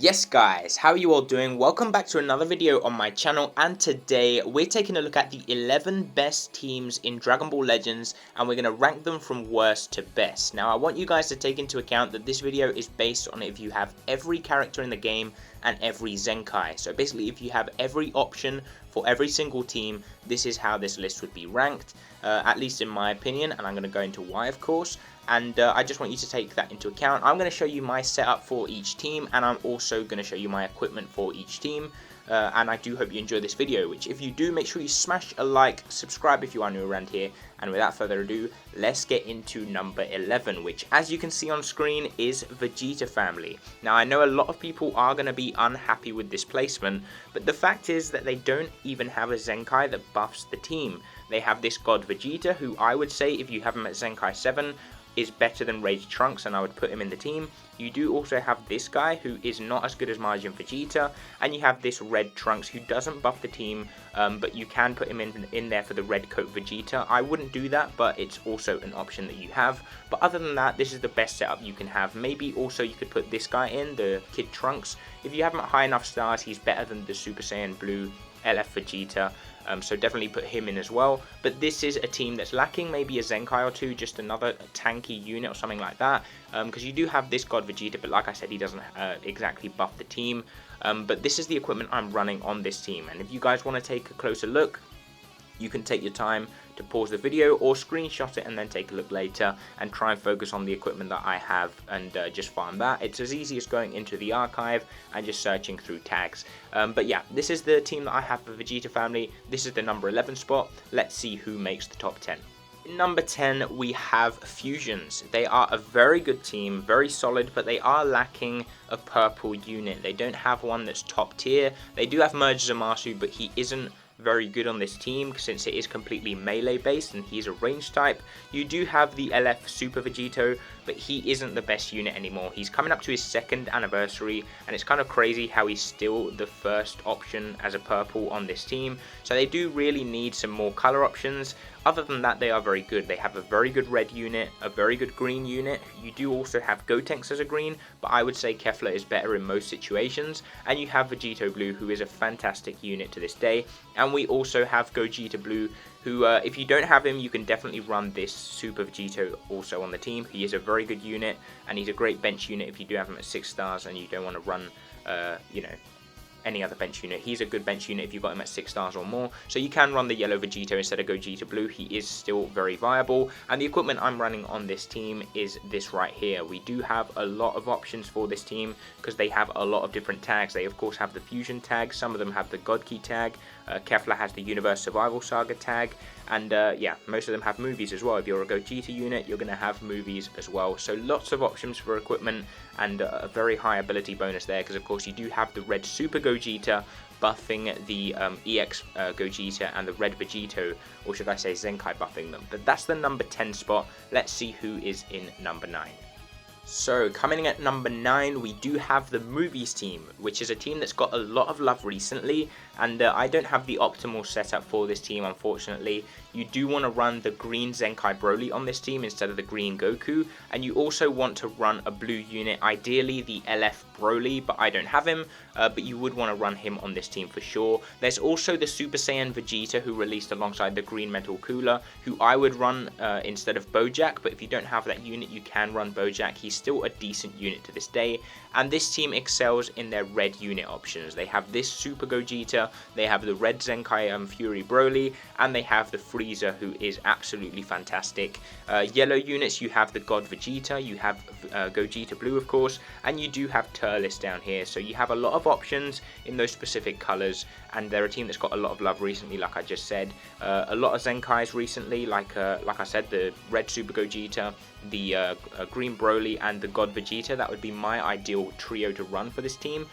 Yes guys, how are you all doing? Welcome back to another video on my channel, and today we're taking a look at the 11 best teams in Dragon Ball Legends, and we're going to rank them from worst to best. Now I want you guys to take into account that this video is based on if you have every character in the game and every Zenkai. So basically if you have every option for every single team, this is how this list would be ranked, at least in my opinion, and I'm going to go into why of course. And I just want you to take that into account. I'm going to show you my setup for each team, and I'm also going to show you my equipment for each team. And I do hope you enjoy this video, which if you do, make sure you smash a like, subscribe if you are new around here, and without further ado, let's get into number 11, which as you can see on screen is Vegeta Family. Now I know a lot of people are going to be unhappy with this placement, but the fact is that they don't even have a Zenkai that buffs the team. They have this God Vegeta, who I would say if you have him at Zenkai 7, is better than Rage Trunks, and I would put him in the team. You do also have this guy who is not as good as Majin Vegeta, and you have this Red Trunks who doesn't buff the team, but you can put him in there for the Red Coat Vegeta. I wouldn't do that, but it's also an option that you have. But other than that, this is the best setup you can have. Maybe also you could put this guy in, the Kid Trunks. If you have him at high enough stars, he's better than the Super Saiyan Blue LF Vegeta. So definitely put him in as well. But this is a team that's lacking maybe a Zenkai or two, just another tanky unit or something like that. Because you do have this God Vegeta, but like I said, he doesn't exactly buff the team. But this is the equipment I'm running on this team. And if you guys want to take a closer look, you can take your time to pause the video or screenshot it and then take a look later and try and focus on the equipment that I have and just farm that. It's as easy as going into the archive and just searching through tags. But yeah, this is the team that I have for Vegeta Family. This is the number 11 spot. Let's see who makes the top 10. In number 10 we have Fusions. They are a very good team, very solid, but they are lacking a purple unit. They don't have one that's top tier. They do have Merge Zamasu, but he isn't very good on this team since it is completely melee based and he's a range type. You do have the LF Super Vegito, but he isn't the best unit anymore. He's coming up to his 2nd anniversary, and it's kind of crazy how he's still the first option as a purple on this team. So they do really need some more color options. Other than that, they are very good. They have a very good red unit, a very good green unit. You do also have Gotenks as a green, but I would say Kefla is better in most situations. And you have Vegito Blue, who is a fantastic unit to this day. And we also have Gogeta Blue, who if you don't have him, you can definitely run this Super Vegito also on the team. He is a very good unit, and he's a great bench unit if you do have him at 6 stars and you don't want to run, any other bench unit. He's a good bench unit if you've got him at 6 stars or more. So you can run the yellow Vegito instead of Gogeta Blue. He is still very viable. And the equipment I'm running on this team is this right here. We do have a lot of options for this team because they have a lot of different tags. They of course have the Fusion tag. Some of them have the God Key tag. Kefla has the Universe Survival Saga tag. And yeah, most of them have movies as well. If you're a Gogeta unit, you're going to have movies as well. So lots of options for equipment and a very high ability bonus there, because of course you do have the red Super Gogeta buffing the EX Gogeta and the red Vegito, or should I say Zenkai buffing them. But that's the number 10 spot. Let's see who is in number 9. So coming in at number 9 we do have the Movies team, which is a team that's got a lot of love recently, and I don't have the optimal setup for this team unfortunately. You do want to run the green Zenkai Broly on this team instead of the green Goku, and you also want to run a blue unit, ideally the LF Broly, but I don't have him, but you would want to run him on this team for sure. There's also the Super Saiyan Vegeta who released alongside the green Metal Cooler, who I would run instead of Bojack, but if you don't have that unit you can run Bojack. He's still a decent unit to this day, and this team excels in their red unit options. They have this Super Gogeta, they have the red Zenkai Fury Broly, and they have the Frieza, who is absolutely fantastic. Yellow units, you have the God Vegeta, you have Gogeta Blue of course, and you do have Turles down here. So you have a lot of options in those specific colours, and they're a team that's got a lot of love recently, like I just said. A lot of Zenkais recently, like I said, the red Super Gogeta, the green Broly, and the God Vegeta. That would be my ideal trio to run for this team.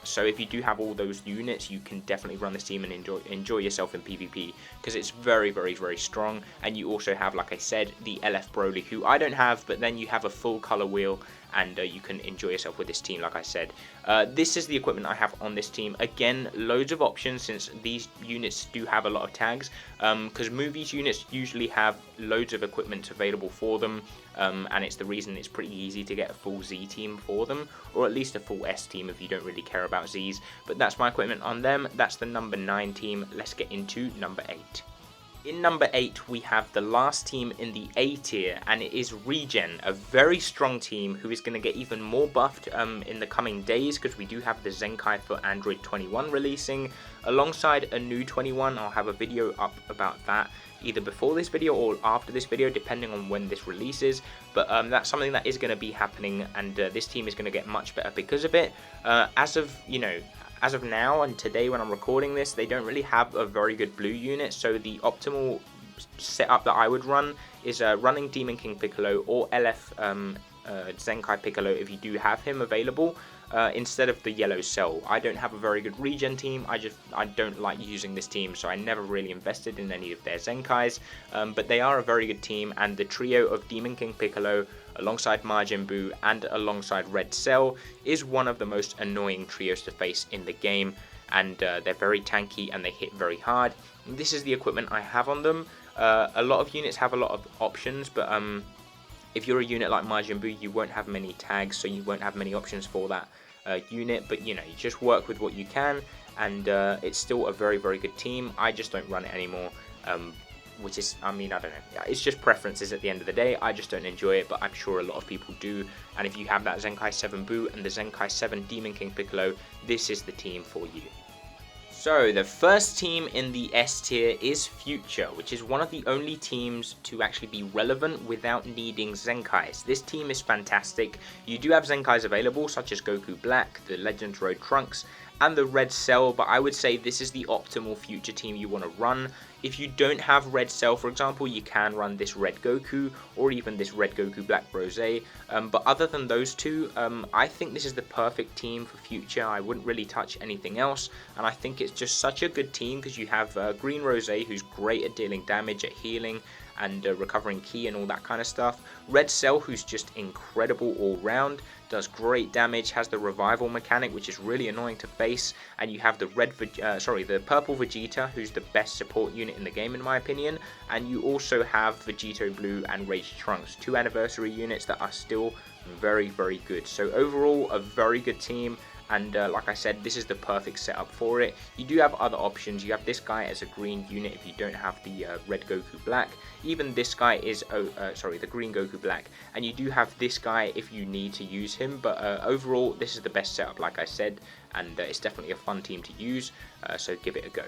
So if you do have all those units, you can definitely run this team and enjoy yourself in PvP, because it's very, very, very strong. And you also have, like I said, the LF Broly, who I don't have, but then you have a full color wheel, and you can enjoy yourself with this team. Like I said, this is the equipment I have on this team. Again, loads of options since these units do have a lot of tags, because movies units usually have loads of equipment available for them, and it's the reason it's pretty easy to get a full Z team for them, or at least a full S team if you don't really care about Zs. But that's my equipment on them. That's the number 9 team. Let's get into number 8. In number 8, we have the last team in the A tier, and it is Regen, a very strong team who is going to get even more buffed in the coming days, because we do have the Zenkai for Android 21 releasing, alongside a new 21. I'll have a video up about that either before this video or after this video, depending on when this releases, but that's something that is going to be happening, and this team is going to get much better because of it. As of now and today when I'm recording this, they don't really have a very good blue unit, so the optimal setup that I would run is running Demon King Piccolo or LF Zenkai Piccolo if you do have him available, instead of the yellow cell. I don't have a very good regen team. I don't like using this team, so I never really invested in any of their Zenkais, but they are a very good team, and the trio of Demon King Piccolo alongside Majin Buu and alongside Red Cell is one of the most annoying trios to face in the game, and they're very tanky and they hit very hard. This is the equipment I have on them. A lot of units have a lot of options, but if you're a unit like Majin Buu, you won't have many tags, so you won't have many options for that unit, but you just work with what you can, and it's still a very, very good team. I just don't run it anymore, which is, I don't know, it's just preferences at the end of the day. I just don't enjoy it, but I'm sure a lot of people do, and if you have that Zenkai 7 Buu and the Zenkai 7 Demon King Piccolo, this is the team for you. So, the first team in the S tier is Future, which is one of the only teams to actually be relevant without needing Zenkais. This team is fantastic. You do have Zenkais available, such as Goku Black, the Legends Road Trunks, and the Red Cell, but I would say this is the optimal Future team you want to run. If you don't have Red Cell, for example, you can run this Red Goku, or even this Red Goku Black Rose, but other than those two, I think this is the perfect team for Future. I wouldn't really touch anything else, and I think it's just such a good team, because you have Green Rose, who's great at dealing damage, at healing, and recovering ki and all that kind of stuff. Red Cell, who's just incredible all round, does great damage, has the revival mechanic, which is really annoying to face, and you have the the purple Vegeta, who's the best support unit in the game in my opinion, and you also have Vegito Blue and Rage Trunks, 2 anniversary units that are still very, very good. So overall, a very good team. And like I said, this is the perfect setup for it. You do have other options. You have this guy as a green unit if you don't have the red Goku Black. Even this guy is, the green Goku Black. And you do have this guy if you need to use him. But overall, this is the best setup, like I said. And it's definitely a fun team to use. So give it a go.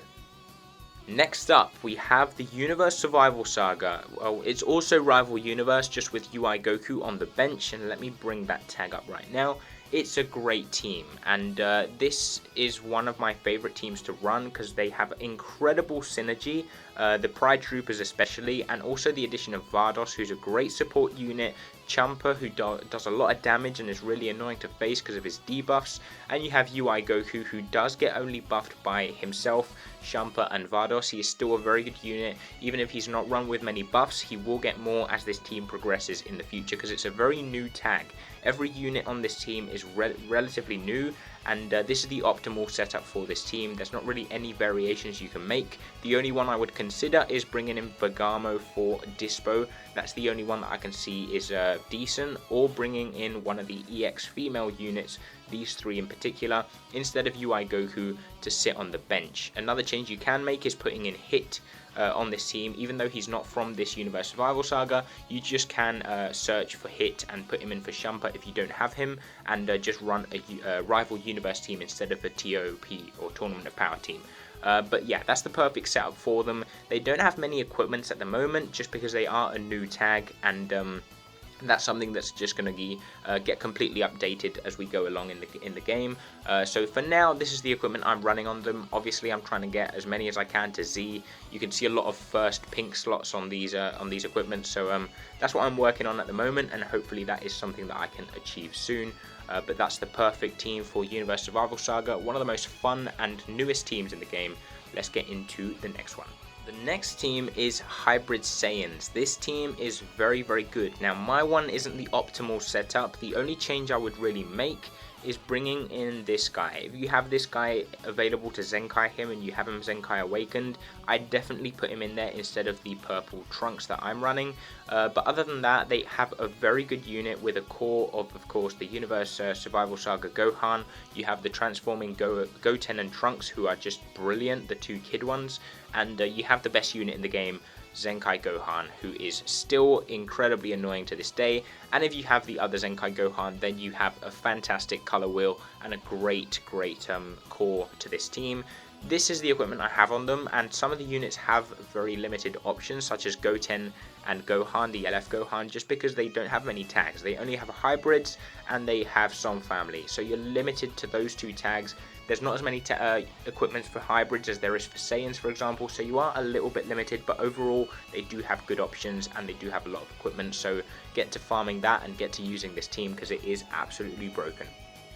Next up, we have the Universe Survival Saga. Well, it's also Rival Universe, just with UI Goku on the bench. And let me bring that tag up right now. It's a great team, and this is one of my favorite teams to run because they have incredible synergy, the Pride Troopers especially, and also the addition of Vados, who's a great support unit, Champa, who does a lot of damage and is really annoying to face because of his debuffs, and you have UI Goku, who does get only buffed by himself, Champa and Vados. He is still a very good unit. Even if he's not run with many buffs, he will get more as this team progresses in the future, because it's a very new tag. Every unit on this team is relatively new, and this is the optimal setup for this team. There's not really any variations you can make. The only one I would consider is bringing in Bergamo for Dispo. That's the only one that I can see is decent, or bringing in one of the EX female units, these 3 in particular, instead of UI Goku to sit on the bench. Another change you can make is putting in Hit on this team. Even though he's not from this Universe Survival Saga, you just can search for Hit and put him in for Champa if you don't have him, and just run a Rival Universe team instead of a TOP or Tournament of Power team. But yeah, that's the perfect setup for them. They don't have many equipments at the moment, just because they are a new tag, and that's something that's just going to get completely updated as we go along in the game. So for now, this is the equipment I'm running on them. Obviously, I'm trying to get as many as I can to Z. You can see a lot of first pink slots on these equipments. So that's what I'm working on at the moment, and hopefully that is something that I can achieve soon. But that's the perfect team for Universe Survival Saga, one of the most fun and newest teams in the game. Let's get into the next one. The next team is Hybrid Saiyans. This team is very, very good. Now, my one isn't the optimal setup. The only change I would really make is bringing in this guy. If you have this guy available to Zenkai him and you have him Zenkai Awakened, I'd definitely put him in there instead of the purple trunks that I'm running. But other than that, they have a very good unit with a core of course, the Universe Survival Saga Gohan. You have the transforming Goten and Trunks, who are just brilliant, the two kid ones. And you have the best unit in the game, Zenkai Gohan, who is still incredibly annoying to this day. And if you have the other Zenkai Gohan, then you have a fantastic color wheel and a great core to this team. This is the equipment I have on them, and some of the units have very limited options, such as Goten and Gohan, the LF Gohan, just because they don't have many tags. They only have hybrids and they have some family, so you're limited to those two tags. There's not as many equipments for hybrids as there is for Saiyans, for example, so you are a little bit limited, but overall they do have good options and they do have a lot of equipment, so get to farming that and get to using this team because it is absolutely broken.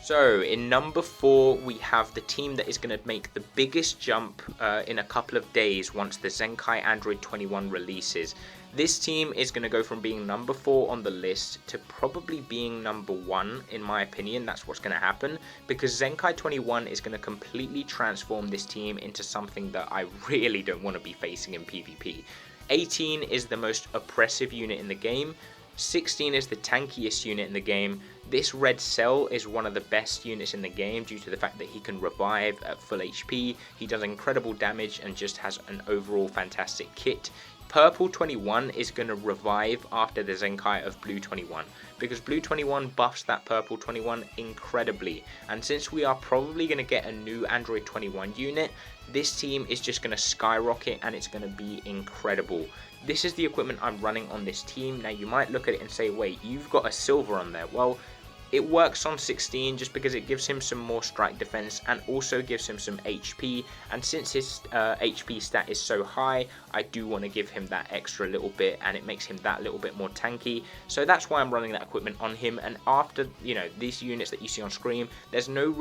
So in number 4 we have the team that is going to make the biggest jump in a couple of days once the Zenkai Android 21 releases. This team is going to go from being number 4 on the list to probably being number 1 in my opinion. That's what's going to happen, because Zenkai 21 is going to completely transform this team into something that I really don't want to be facing in PvP. 18 is the most oppressive unit in the game. 16 is the tankiest unit in the game. This red cell is one of the best units in the game due to the fact that he can revive at full HP. He does incredible damage and just has an overall fantastic kit. Purple 21 is going to revive after the Zenkai of Blue 21, because Blue 21 buffs that Purple 21 incredibly, and since we are probably going to get a new Android 21 unit, this team is just going to skyrocket and it's going to be incredible. This is the equipment I'm running on this team. Now you might look at it and say, wait, you've got a silver on there. Well, it works on 16 just because it gives him some more strike defense and also gives him some HP, and since his HP stat is so high, I do want to give him that extra little bit and it makes him that little bit more tanky, so that's why I'm running that equipment on him. And after, you know, these units that you see on screen, there's no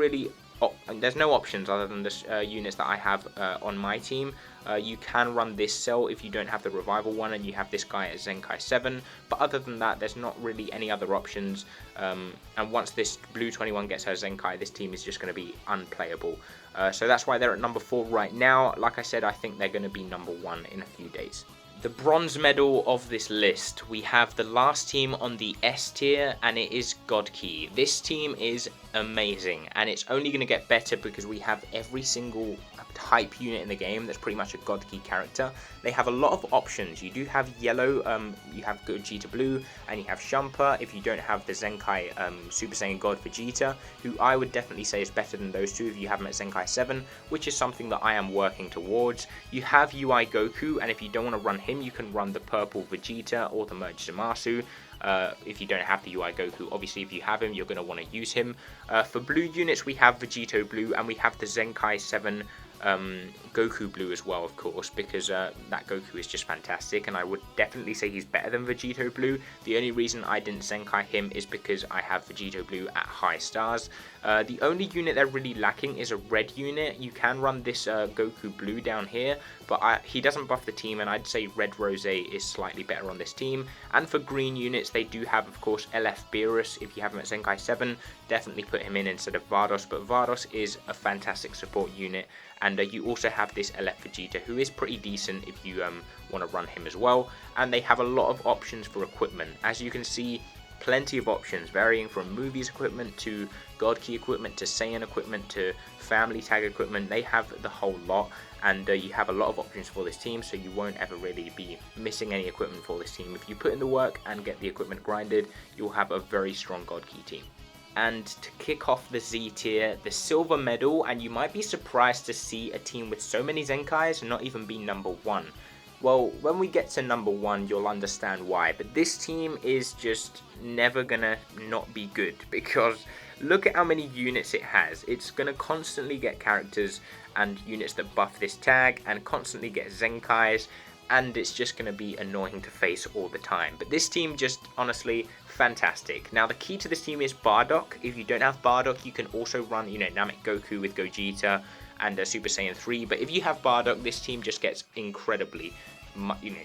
options other than the units that I have on my team. You can run this cell if you don't have the revival one and you have this guy at Zenkai 7, but other than that there's not really any other options, and once this Blue 21 gets her Zenkai, this team is just going to be unplayable. So that's why they're at number 4 right now. Like I said, I think they're going to be number 1 in a few days. The bronze medal of this list, we have the last team on the S tier, and it is God Key. This team is amazing, and it's only going to get better because we have every single type unit in the game that's pretty much a God Key character. They have a lot of options. You do have yellow, you have Vegeta Blue, and you have Shumpa if you don't have the Zenkai Super Saiyan God Vegeta, who I would definitely say is better than those two if you have them at Zenkai 7, which is something that I am working towards. You have UI Goku, and if you don't want to run him, you can run the purple Vegeta or the Merged Zamasu. If you don't have the UI Goku, obviously if you have him, you're going to want to use him. For blue units, we have Vegito Blue, and we have the Zenkai 7 Goku Blue as well, of course, because that Goku is just fantastic, and I would definitely say he's better than Vegito Blue. The only reason I didn't Zenkai him is because I have Vegito Blue at high stars. The only unit they're really lacking is a red unit. You can run this Goku Blue down here, but he doesn't buff the team, and I'd say Red Rose is slightly better on this team. And for green units, they do have, of course, LF Beerus. If you have him at Zenkai 7, definitely put him in instead of Vados, but Vados is a fantastic support unit. And you also have this LF Vegeta, who is pretty decent if you want to run him as well. And they have a lot of options for equipment. As you can see, plenty of options, varying from movies equipment to God Key equipment to Saiyan equipment to family tag equipment. They have the whole lot, and you have a lot of options for this team, so you won't ever really be missing any equipment for this team. If you put in the work and get the equipment grinded, you'll have a very strong God Key team. And to kick off the Z tier, the silver medal, and you might be surprised to see a team with so many Zenkais not even be number 1. Well, when we get to number 1, you'll understand why, but this team is just never gonna not be good, because look at how many units it has. It's gonna constantly get characters and units that buff this tag, and constantly get Zenkais, and it's just going to be annoying to face all the time. But this team just, honestly, fantastic. Now, the key to this team is Bardock. If you don't have Bardock, you can also run, Namek Goku with Gogeta, and Super Saiyan 3. But if you have Bardock, this team just gets incredibly,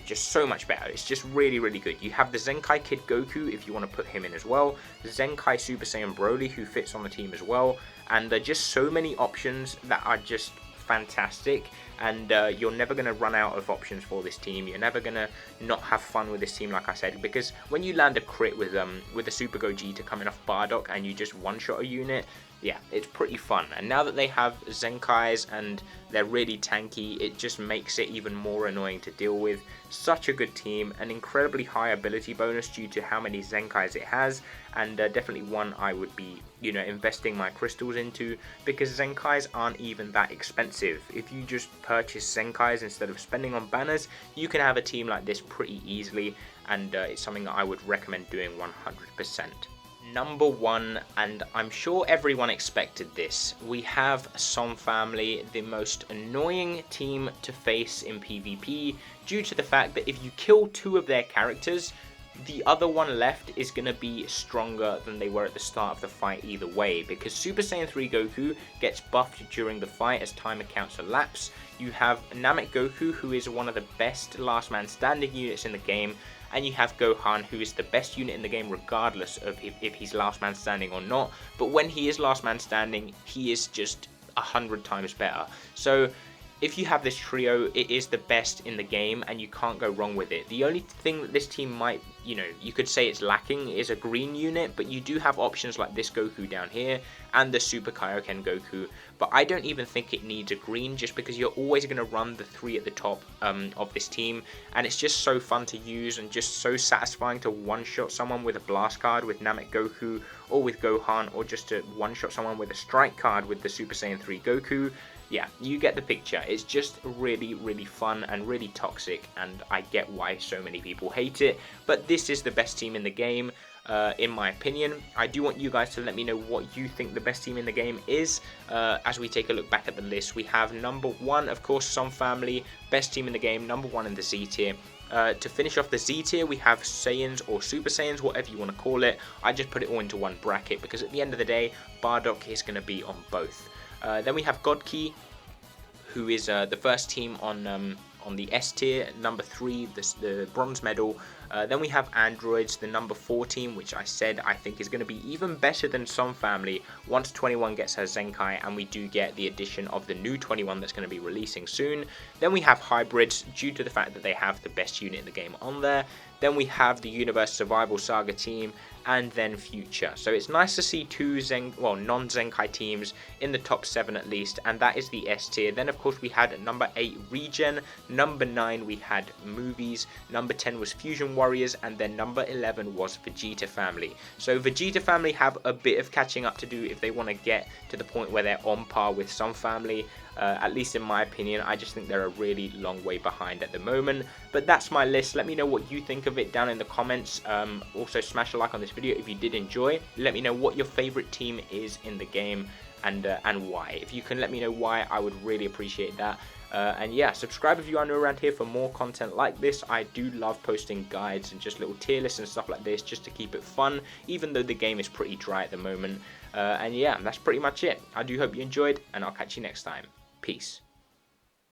just so much better. It's just really, really good. You have the Zenkai Kid Goku if you want to put him in as well. Zenkai Super Saiyan Broly, who fits on the team as well. And just so many options that are just fantastic, and you're never going to run out of options for this team. You're never going to not have fun with this team, like I said, because when you land a crit with the Super Gogeta coming off Bardock and you just one-shot a unit, yeah, it's pretty fun. And now that they have Zenkais and they're really tanky, it just makes it even more annoying to deal with. Such a good team, an incredibly high ability bonus due to how many Zenkais it has, and definitely one I would be, investing my crystals into, because Zenkais aren't even that expensive. If you just purchase Zenkais instead of spending on banners, you can have a team like this pretty easily, and it's something that I would recommend doing 100%. Number 1, and I'm sure everyone expected this, we have Som Family, the most annoying team to face in PvP, due to the fact that if you kill 2 of their characters, the other one left is going to be stronger than they were at the start of the fight either way, because Super Saiyan 3 Goku gets buffed during the fight as time accounts elapse. You have Namek Goku, who is one of the best last man standing units in the game, and you have Gohan, who is the best unit in the game regardless of if he's last man standing or not. But when he is last man standing, he is just 100 times better. So if you have this trio, it is the best in the game and you can't go wrong with it. The only thing that this team might, you could say it's lacking is a green unit, but you do have options like this Goku down here and the Super Kaioken Goku, but I don't even think it needs a green, just because you're always going to run the 3 at the top of this team, and it's just so fun to use and just so satisfying to one-shot someone with a blast card with Namek Goku or with Gohan, or just to one-shot someone with a strike card with the Super Saiyan 3 Goku. Yeah, you get the picture. It's just really, really fun and really toxic, and I get why so many people hate it, but this is the best team in the game, in my opinion. I do want you guys to let me know what you think the best team in the game is. As we take a look back at the list, we have number 1, of course, Som Family, best team in the game, number 1 in the Z tier. To finish off the Z tier, we have Saiyans or Super Saiyans, whatever you want to call it. I just put it all into one bracket because at the end of the day, Bardock is going to be on both. Then we have God Key, who is the first team on the S tier, number 3, the bronze medal. Then we have Androids, the number 4 team, which I said I think is going to be even better than Som Family once 21 gets her Zenkai, and we do get the addition of the new 21 that's going to be releasing soon. Then we have Hybrids, due to the fact that they have the best unit in the game on there. Then we have the Universe Survival Saga team, and then Future. So it's nice to see 2 non-Zenkai teams in the top 7 at least, and that is the S tier. Then of course we had number 8 Regen, number 9 we had Movies, number 10 was Fusion Warriors, and then number 11 was Vegeta Family. So Vegeta Family have a bit of catching up to do if they want to get to the point where they're on par with Som Family. At least in my opinion, I just think they're a really long way behind at the moment. But that's my list. Let me know what you think of it down in the comments. Also smash a like on this video if you did enjoy. Let me know what your favorite team is in the game and why. If you can let me know why, I would really appreciate that. And yeah, subscribe if you are new around here for more content like this. I do love posting guides and just little tier lists and stuff like this, just to keep it fun, even though the game is pretty dry at the moment. And yeah, that's pretty much it. I do hope you enjoyed, and I'll catch you next time. Peace.